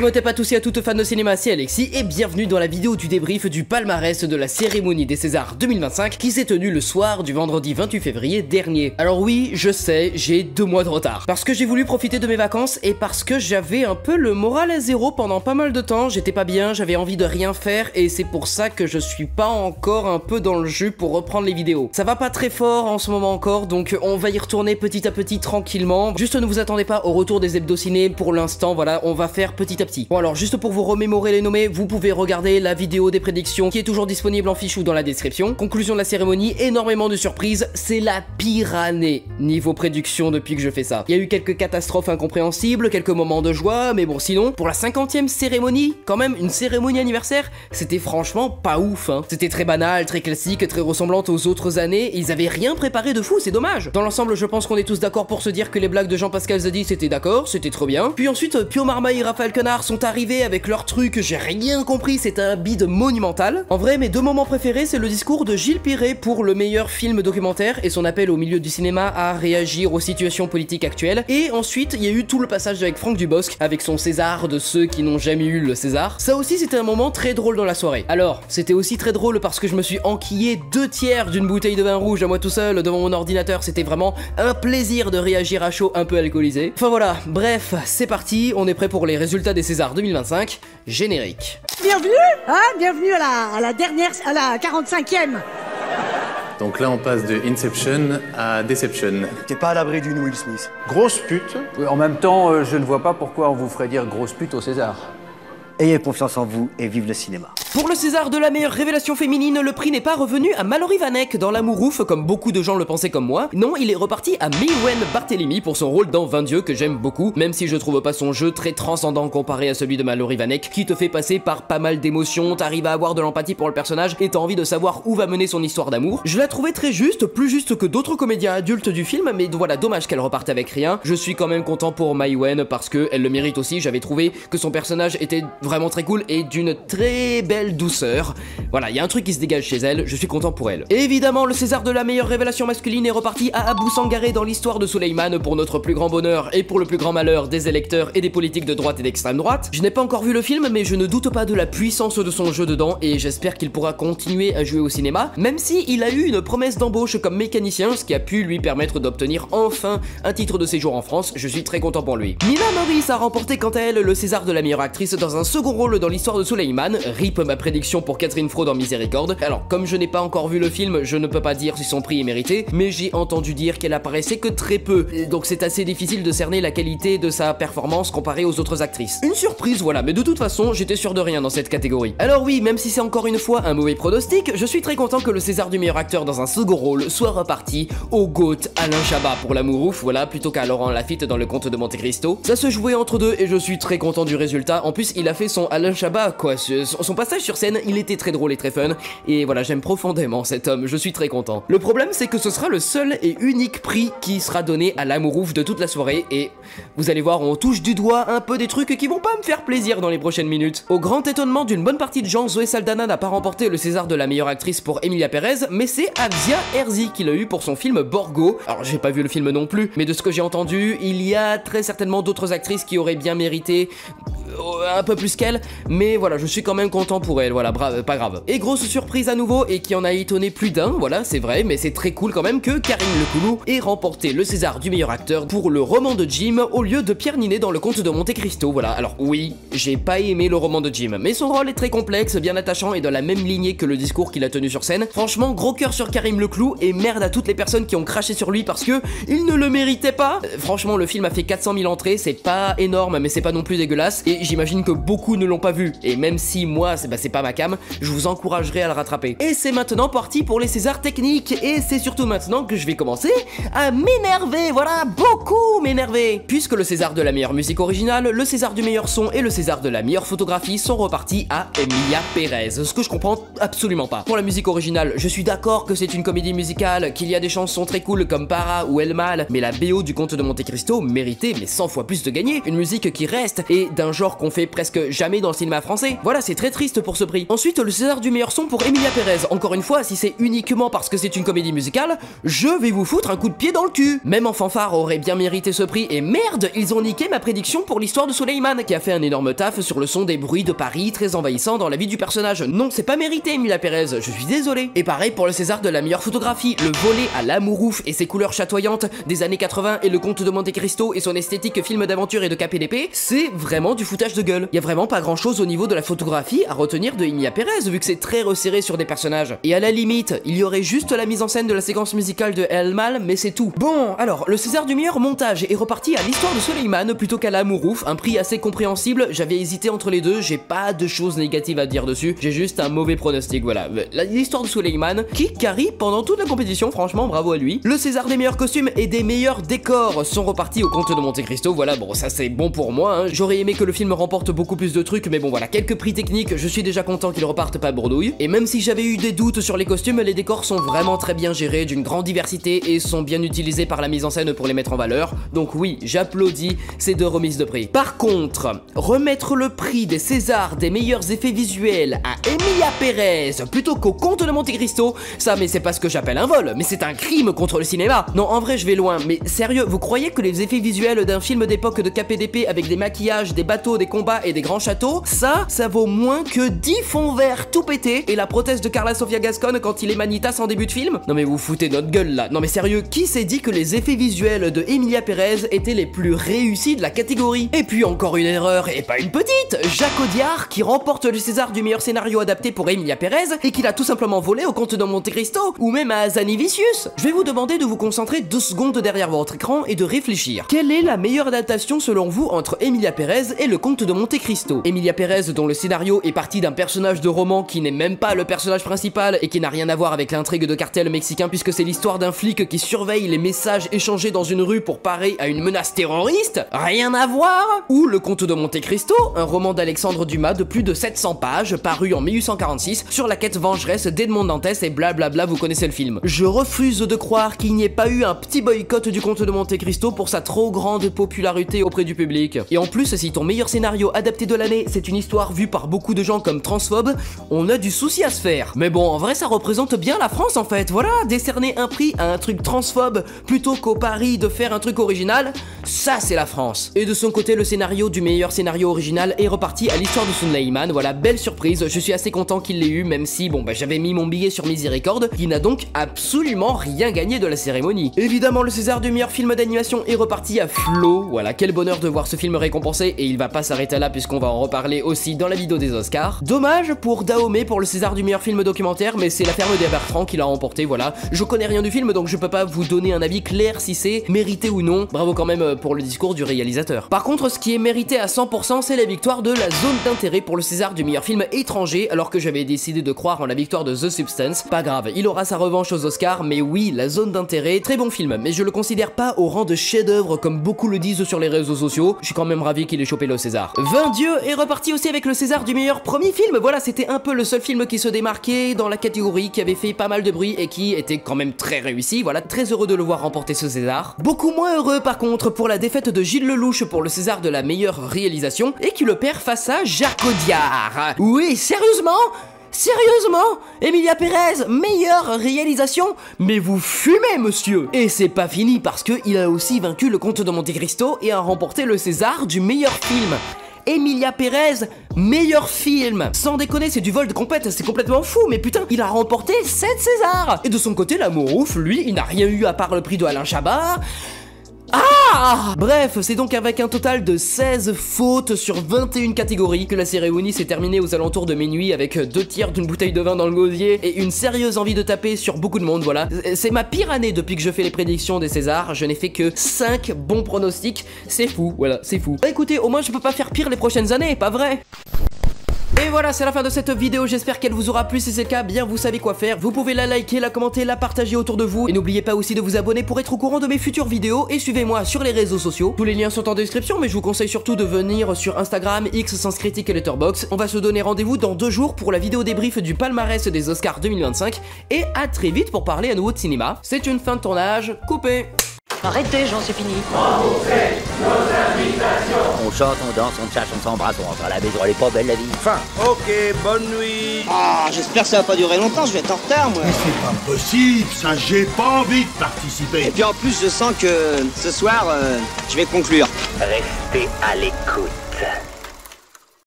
Comment t'es pas tous et à toutes fans de cinéma, c'est Alexis et bienvenue dans la vidéo du débrief du palmarès de la cérémonie des Césars 2025 qui s'est tenue le soir du vendredi 28 février dernier. Alors oui, je sais, j'ai 2 mois de retard. Parce que j'ai voulu profiter de mes vacances et parce que j'avais un peu le moral à zéro pendant pas mal de temps, j'étais pas bien, j'avais envie de rien faire et c'est pour ça que je suis pas encore un peu dans le jus pour reprendre les vidéos. Ça va pas très fort en ce moment encore, donc on va y retourner petit à petit tranquillement. Juste ne vous attendez pas au retour des hebdo ciné pour l'instant, voilà, on va faire petit à petit. Bon alors juste pour vous remémorer les nommés, vous pouvez regarder la vidéo des prédictions qui est toujours disponible en fiche ou dans la description. Conclusion de la cérémonie, énormément de surprises, c'est la pire année niveau prédiction depuis que je fais ça. Il y a eu quelques catastrophes incompréhensibles, quelques moments de joie, mais bon sinon, pour la 50e cérémonie, quand même une cérémonie anniversaire, c'était franchement pas ouf hein. C'était très banal, très classique, très ressemblante aux autres années, ils avaient rien préparé de fou, c'est dommage. Dans l'ensemble, je pense qu'on est tous d'accord pour se dire que les blagues de Jean-Pascal Zadi c'était d'accord, c'était trop bien. Puis ensuite, Pio Marmaille et Raphaël Quenard sont arrivés avec leur truc, j'ai rien compris, c'était un bide monumental. En vrai, mes 2 moments préférés, c'est le discours de Gilles Pirret pour le meilleur film documentaire et son appel au milieu du cinéma à réagir aux situations politiques actuelles. Et ensuite, il y a eu tout le passage avec Franck Dubosc, avec son César de ceux qui n'ont jamais eu le César. Ça aussi, c'était un moment très drôle dans la soirée. Alors, c'était aussi très drôle parce que je me suis enquillé 2 tiers d'une bouteille de vin rouge à moi tout seul devant mon ordinateur. C'était vraiment un plaisir de réagir à chaud un peu alcoolisé. Enfin voilà, bref, c'est parti, on est prêt pour les résultats des Césars 2025. Générique. Bienvenue, bienvenue à la dernière, à la 45e. Donc là, on passe de Inception à Deception. T'es pas à l'abri d'une Will Smith. Grosse pute. En même temps, je ne vois pas pourquoi on vous ferait dire grosse pute au César. Ayez confiance en vous et vive le cinéma. Pour le César de la meilleure révélation féminine, le prix n'est pas revenu à Mallory Vanek dans L'Amour ouf, comme beaucoup de gens le pensaient comme moi. Non, il est reparti à Maïwenn Barthélemy pour son rôle dans 20 Dieux que j'aime beaucoup, même si je trouve pas son jeu très transcendant comparé à celui de Mallory Vanek, qui te fait passer par pas mal d'émotions, t'arrives à avoir de l'empathie pour le personnage et t'as envie de savoir où va mener son histoire d'amour. Je la trouvais très juste, plus juste que d'autres comédiens adultes du film, mais voilà, dommage qu'elle reparte avec rien. Je suis quand même content pour Maïwenn parce que elle le mérite aussi, j'avais trouvé que son personnage était vraiment très cool et d'une très belle douceur. Voilà, il y a un truc qui se dégage chez elle, je suis content pour elle. Et évidemment, le César de la meilleure révélation masculine est reparti à Abou Sangaré dans l'histoire de Souleymane pour notre plus grand bonheur et pour le plus grand malheur des électeurs et des politiques de droite et d'extrême droite. Je n'ai pas encore vu le film, mais je ne doute pas de la puissance de son jeu dedans et j'espère qu'il pourra continuer à jouer au cinéma, même si il a eu une promesse d'embauche comme mécanicien, ce qui a pu lui permettre d'obtenir enfin un titre de séjour en France. Je suis très content pour lui. Nina Morris a remporté quant à elle le César de la meilleure actrice dans un second rôle dans l'histoire de Souleymane. Rip ma prédiction pour Catherine Fro dans Miséricorde. Alors comme je n'ai pas encore vu le film, je ne peux pas dire si son prix est mérité, mais j'ai entendu dire qu'elle apparaissait que très peu, donc c'est assez difficile de cerner la qualité de sa performance comparée aux autres actrices. Une surprise voilà, mais de toute façon j'étais sûr de rien dans cette catégorie. Alors oui, même si c'est encore une fois un mauvais pronostic, je suis très content que le César du meilleur acteur dans un second rôle soit reparti au GOAT Alain Chabat pour L'Amour ouf, voilà, plutôt qu'à Laurent Lafitte dans Le Comte de Monte Cristo. Ça se jouait entre deux et je suis très content du résultat. En plus il a fait son Alain Chabat quoi, son passage sur scène, il était très drôle et très fun, et voilà, j'aime profondément cet homme, je suis très content. Le problème c'est que ce sera le seul et unique prix qui sera donné à L'Amour ouf de toute la soirée, et vous allez voir, on touche du doigt un peu des trucs qui vont pas me faire plaisir dans les prochaines minutes. Au grand étonnement d'une bonne partie de gens, Zoé Saldana n'a pas remporté le César de la meilleure actrice pour Emilia Pérez, mais c'est Avia Herzi qui l'a eu pour son film Borgo. Alors j'ai pas vu le film non plus, mais de ce que j'ai entendu, il y a très certainement d'autres actrices qui auraient bien mérité un peu plus qu'elle, mais voilà, je suis quand même content pour elle, voilà, brave, pas grave. Et grosse surprise à nouveau, et qui en a étonné plus d'un, voilà, c'est vrai, mais c'est très cool quand même que Karim Lecoulou ait remporté le César du meilleur acteur pour le roman de Jim au lieu de Pierre Ninet dans Le Comte de Monte Cristo, voilà. Alors oui, j'ai pas aimé le roman de Jim, mais son rôle est très complexe, bien attachant et dans la même lignée que le discours qu'il a tenu sur scène. Franchement, gros cœur sur Karim Lecoulou et merde à toutes les personnes qui ont craché sur lui parce que il ne le méritait pas. Franchement, le film a fait 400 000 entrées, c'est pas énorme, mais c'est pas non plus dégueulasse, et j'imagine que beaucoup ne l'ont pas vu, et même si moi c'est pas ma cam, je vous encouragerai à le rattraper. Et c'est maintenant parti pour les Césars techniques, et c'est surtout maintenant que je vais commencer à m'énerver, voilà, beaucoup m'énerver, puisque le César de la meilleure musique originale, le César du meilleur son et le César de la meilleure photographie sont repartis à Emilia Pérez, ce que je comprends absolument pas. Pour la musique originale, je suis d'accord que c'est une comédie musicale, qu'il y a des chansons très cool comme Para ou El Mal, mais la BO du Comte de Monte Cristo méritait mais 100 fois plus de gagner, une musique qui reste et d'un genre genre qu'on fait presque jamais dans le cinéma français. Voilà, c'est très triste pour ce prix. Ensuite, le César du meilleur son pour Emilia Pérez. Encore une fois, si c'est uniquement parce que c'est une comédie musicale, je vais vous foutre un coup de pied dans le cul. Même en fanfare aurait bien mérité ce prix, et merde, ils ont niqué ma prédiction pour l'histoire de Suleiman, qui a fait un énorme taf sur le son des bruits de Paris très envahissant dans la vie du personnage. Non, c'est pas mérité, Emilia Pérez, je suis désolé. Et pareil pour le César de la meilleure photographie, le volet à l'amour ouf et ses couleurs chatoyantes des années 80 et le Comte de Monte Cristo et son esthétique film d'aventure et de KPDP, c'est vraiment du foutage de gueule. Y a vraiment pas grand chose au niveau de la photographie à retenir de Emilia Pérez, vu que c'est très resserré sur des personnages. Et à la limite, il y aurait juste la mise en scène de la séquence musicale de El Mal, mais c'est tout. Bon, alors, le César du meilleur montage est reparti à l'histoire de Suleiman plutôt qu'à l'amour ouf, un prix assez compréhensible, j'avais hésité entre les deux, j'ai pas de choses négatives à dire dessus, j'ai juste un mauvais pronostic, voilà. L'histoire de Suleiman, qui carry pendant toute la compétition, franchement, bravo à lui. Le César des meilleurs costumes et des meilleurs décors sont repartis au Comte de Monte Cristo, voilà, bon, ça c'est bon pour moi, hein. J'aurais aimé que le film remporte beaucoup plus de trucs, mais bon, voilà, quelques prix techniques, je suis déjà content qu'il reparte pas bourdouille. Et même si j'avais eu des doutes sur les costumes, les décors sont vraiment très bien gérés, d'une grande diversité et sont bien utilisés par la mise en scène pour les mettre en valeur. Donc oui, j'applaudis ces deux remises de prix. Par contre, remettre le prix des Césars des meilleurs effets visuels à Emilia Pérez plutôt qu'au Comte de Monte Cristo, ça mais c'est pas ce que j'appelle un vol, mais c'est un crime contre le cinéma. Non, en vrai je vais loin, mais sérieux, vous croyez que les effets visuels d'un film d'époque de KPDP avec des maquillages, des bateaux, des combats et des grands châteaux, ça vaut moins que 10 fonds verts tout pétés et la prothèse de Carla Sofia Gascon quand il est Manitas en début de film? Non mais vous foutez notre gueule là. Non mais sérieux, qui s'est dit que les effets visuels de Emilia Pérez étaient les plus réussis de la catégorie? Et puis encore une erreur, et pas une petite, Jacques Audiard qui remporte le César du meilleur scénario adapté pour Emilia Pérez et qui l'a tout simplement volé au Comte de Monte Cristo ou même à Zanni Vicious. Je vais vous demander de vous concentrer 2 secondes derrière votre écran et de réfléchir. Quelle est la meilleure adaptation selon vous entre Emilia Pérez et le Comte de Monte Cristo? Emilia Pérez dont le scénario est parti d'un personnage de roman qui n'est même pas le personnage principal et qui n'a rien à voir avec l'intrigue de cartel mexicain puisque c'est l'histoire d'un flic qui surveille les messages échangés dans une rue pour parer à une menace terroriste? Rien à voir? Ou le Comte de Monte Cristo, un roman d'Alexandre Dumas de plus de 700 pages paru en 1846 sur la quête vengeresse d'Edmond Dantès et blablabla, vous connaissez le film. Je refuse de croire qu'il n'y ait pas eu un petit boycott du Comte de Monte Cristo pour sa trop grande popularité auprès du public. Et en plus, si ton meilleur scénario adapté de l'année, c'est une histoire vue par beaucoup de gens comme transphobe, on a du souci à se faire. Mais bon, en vrai, ça représente bien la France en fait, voilà, décerner un prix à un truc transphobe plutôt qu'au pari de faire un truc original, ça c'est la France. Et de son côté, le scénario du meilleur scénario original est reparti à l'histoire de Suleiman, voilà, belle surprise, je suis assez content qu'il l'ait eu, même si, bon, bah j'avais mis mon billet sur Miséricorde, qui n'a donc absolument rien gagné de la cérémonie. Évidemment, le César du meilleur film d'animation est reparti à Flo, voilà, quel bonheur de voir ce film récompensé, et il va pas s'arrêter là puisqu'on va en reparler aussi dans la vidéo des Oscars. Dommage pour Dahomey pour le César du meilleur film documentaire, mais c'est La Ferme des Bertrand qui l'a remporté, voilà. Je connais rien du film, donc je peux pas vous donner un avis clair si c'est mérité ou non. Bravo quand même pour le discours du réalisateur. Par contre, ce qui est mérité à 100%, c'est la victoire de La Zone d'intérêt pour le César du meilleur film étranger, alors que j'avais décidé de croire en la victoire de The Substance. Pas grave, il aura sa revanche aux Oscars, mais oui, La Zone d'intérêt, très bon film, mais je le considère pas au rang de chef-d'œuvre comme beaucoup le disent sur les réseaux sociaux. Je suis quand même ravi qu'il ait chopé le César. 20 Dieu est reparti aussi avec le César du meilleur premier film. Voilà, c'était un peu le seul film qui se démarquait dans la catégorie, qui avait fait pas mal de bruit et qui était quand même très réussi. Voilà, très heureux de le voir remporter ce César. Beaucoup moins heureux par contre pour la défaite de Gilles Lelouch pour le César de la meilleure réalisation et qui le perd face à Jacques Audiard. Oui, sérieusement? Sérieusement? Emilia Pérez, meilleure réalisation? Mais vous fumez, monsieur! Et c'est pas fini parce qu'il a aussi vaincu le Comte de Monte Cristo et a remporté le César du meilleur film. Emilia Pérez, meilleur film. Sans déconner, c'est du vol de compète, c'est complètement fou, mais putain, il a remporté 7 Césars. Et de son côté, l'amour ouf, lui, il n'a rien eu à part le prix de Alain Chabat. Ah! Bref, c'est donc avec un total de 16 fautes sur 21 catégories que la cérémonie s'est terminée aux alentours de minuit avec 2 tiers d'une bouteille de vin dans le gosier et une sérieuse envie de taper sur beaucoup de monde, voilà. C'est ma pire année depuis que je fais les prédictions des Césars, je n'ai fait que 5 bons pronostics, c'est fou, voilà, c'est fou. Bah écoutez, au moins je peux pas faire pire les prochaines années, pas vrai? Et voilà, c'est la fin de cette vidéo, j'espère qu'elle vous aura plu, si c'est le cas, bien vous savez quoi faire, vous pouvez la liker, la commenter, la partager autour de vous, et n'oubliez pas aussi de vous abonner pour être au courant de mes futures vidéos, et suivez-moi sur les réseaux sociaux, tous les liens sont en description, mais je vous conseille surtout de venir sur Instagram, X, Sens Critique et Letterboxd. On va se donner rendez-vous dans 2 jours pour la vidéo débrief du palmarès des Oscars 2025, et à très vite pour parler à nouveau de cinéma. C'est une fin de tournage, coupé. Arrêtez, Jean, c'est fini. On chante, on danse, on cherche, on s'embrasse, on rentre à la maison, elle est pas belle la vie. Fin. Ok, bonne nuit. Ah, j'espère que ça va pas durer longtemps, je vais être en retard, moi. Mais c'est pas possible, ça, j'ai pas envie de participer. Et puis en plus, je sens que ce soir, je vais conclure. Restez à l'écoute.